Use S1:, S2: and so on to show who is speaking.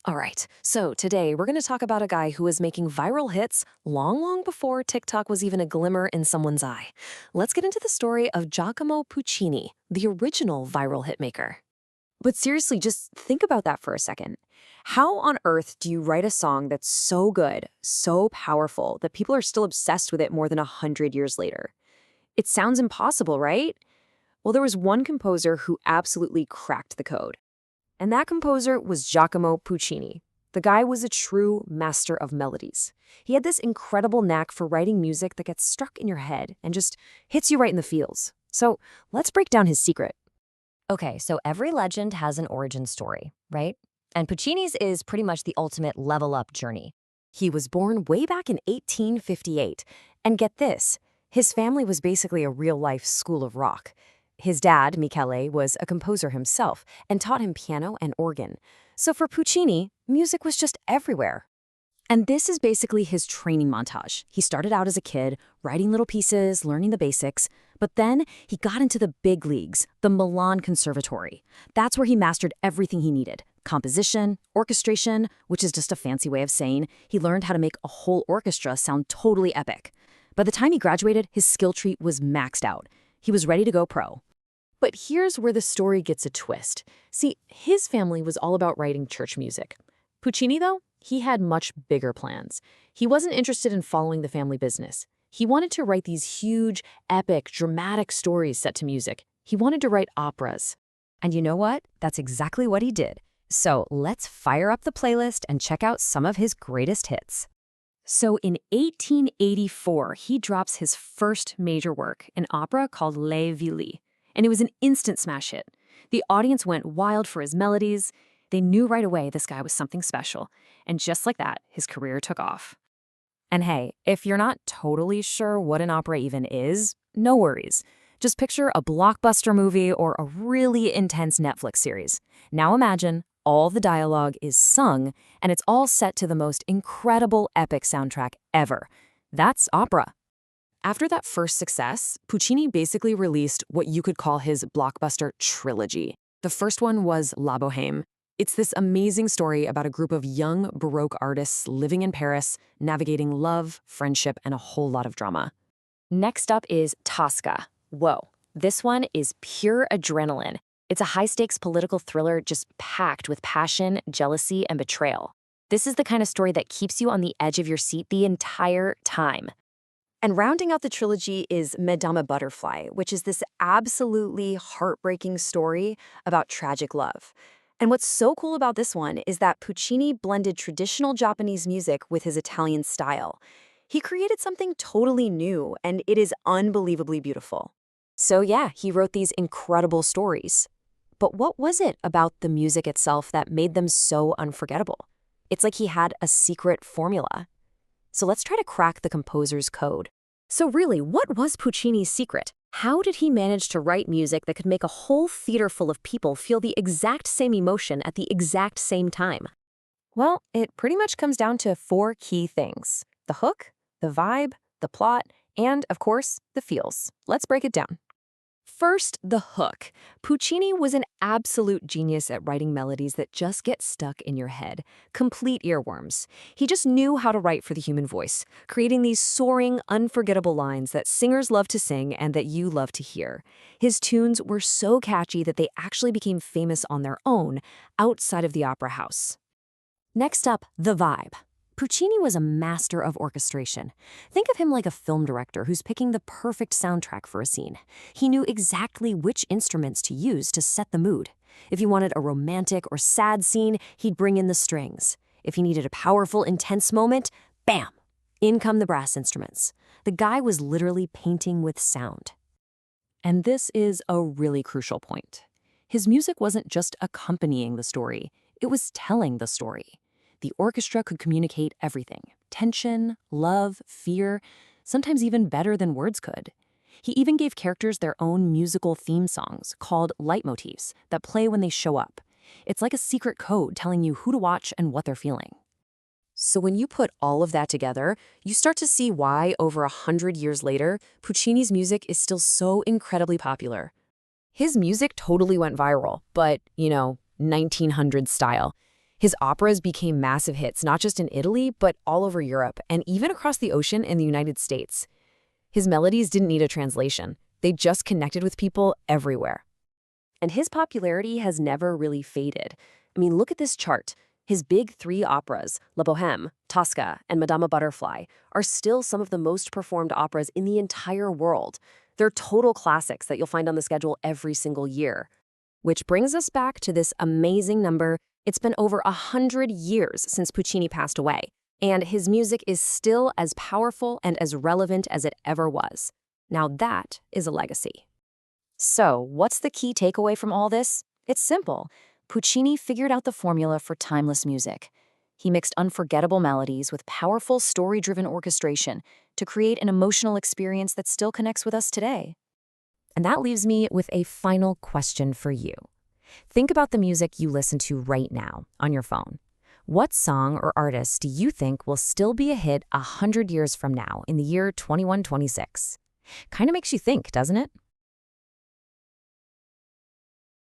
S1: All right, so today we're going to talk about a guy who was making viral hits long before TikTok was even a glimmer in someone's eye. Let's get into the story of Giacomo Puccini, the original viral hitmaker.
S2: But seriously, just think about that for a second. How on earth do you write a song that's so good, so powerful, that people are still obsessed with it more than 100 years later? It sounds impossible, right? Well, there was one composer who absolutely cracked the code. And that composer was Giacomo Puccini. The guy was a true master of melodies. He had this incredible knack for writing music that gets stuck in your head and just hits you right in the feels. So let's break down his secret.
S3: Okay, so every legend has an origin story, right? And Puccini's is pretty much the ultimate level up journey.
S2: He was born way back in 1858. And get this, his family was basically a real-life school of rock. His dad, Michele, was a composer himself and taught him piano and organ. So for Puccini, music was just everywhere. And this is basically his training montage. He started out as a kid, writing little pieces, learning the basics, but then he got into the big leagues, the Milan Conservatory. That's where he mastered everything he needed. Composition, orchestration, which is just a fancy way of saying he learned how to make a whole orchestra sound totally epic. By the time he graduated, his skill tree was maxed out. He was ready to go pro. But here's where the story gets a twist. See, his family was all about writing church music. Puccini, though, he had much bigger plans. He wasn't interested in following the family business. He wanted to write these huge, epic, dramatic stories set to music. He wanted to write operas.
S3: And you know what? That's exactly what he did. So let's fire up the playlist and check out some of his greatest hits.
S2: So in 1884, he drops his first major work, an opera called Le Villi. And it was an instant smash hit. The audience went wild for his melodies. They knew right away this guy was something special. And just like that, his career took off.
S3: And hey, if you're not totally sure what an opera even is, no worries. Just picture a blockbuster movie or a really intense Netflix series. Now imagine all the dialogue is sung, and it's all set to the most incredible epic soundtrack ever. That's opera.
S2: After that first success, Puccini basically released what you could call his blockbuster trilogy. The first one was La Bohème. It's this amazing story about a group of young Baroque artists living in Paris, navigating love, friendship, and a whole lot of drama.
S3: Next up is Tosca. Whoa, this one is pure adrenaline. It's a high-stakes political thriller just packed with passion, jealousy, and betrayal. This is the kind of story that keeps you on the edge of your seat the entire time.
S2: And rounding out the trilogy is Madame Butterfly, which is this absolutely heartbreaking story about tragic love. And what's so cool about this one is that Puccini blended traditional Japanese music with his Italian style. He created something totally new, and it is unbelievably beautiful. So yeah, he wrote these incredible stories. But what was it about the music itself that made them so unforgettable? It's like he had a secret formula. So let's try to crack the composer's code. So really, what was Puccini's secret? How did he manage to write music that could make a whole theater full of people feel the exact same emotion at the exact same time?
S3: Well, it pretty much comes down to 4 key things: the hook, the vibe, the plot, and, of course, the feels. Let's break it down.
S2: First, the hook. Puccini was an absolute genius at writing melodies that just get stuck in your head. Complete earworms. He just knew how to write for the human voice, creating these soaring, unforgettable lines that singers love to sing and that you love to hear. His tunes were so catchy that they actually became famous on their own, outside of the opera house. Next up, the vibe. Puccini was a master of orchestration. Think of him like a film director who's picking the perfect soundtrack for a scene. He knew exactly which instruments to use to set the mood. If you wanted a romantic or sad scene, he'd bring in the strings. If you needed a powerful, intense moment, bam! In come the brass instruments. The guy was literally painting with sound. And this is a really crucial point. His music wasn't just accompanying the story, it was telling the story. The orchestra could communicate everything: tension, love, fear, sometimes even better than words could. He even gave characters their own musical theme songs called leitmotifs that play when they show up. It's like a secret code telling you who to watch and what they're feeling. So when you put all of that together, you start to see why, over 100 years later, Puccini's music is still so incredibly popular. His music totally went viral, but, 1900s style. His operas became massive hits not just in Italy, but all over Europe and even across the ocean in the United States. His melodies didn't need a translation. They just connected with people everywhere.
S1: And his popularity has never really faded. I mean, look at this chart. His big three operas, La Bohème, Tosca, and Madama Butterfly, are still some of the most performed operas in the entire world. They're total classics that you'll find on the schedule every single year. Which brings us back to this amazing number. It's been over 100 years since Puccini passed away, and his music is still as powerful and as relevant as it ever was. Now that is a legacy.
S3: So, what's the key takeaway from all this? It's simple. Puccini figured out the formula for timeless music. He mixed unforgettable melodies with powerful story-driven orchestration to create an emotional experience that still connects with us today. And that leaves me with a final question for you. Think about the music you listen to right now on your phone. What song or artist do you think will still be a hit 100 years from now in the year 2126? Kind of makes you think, doesn't it?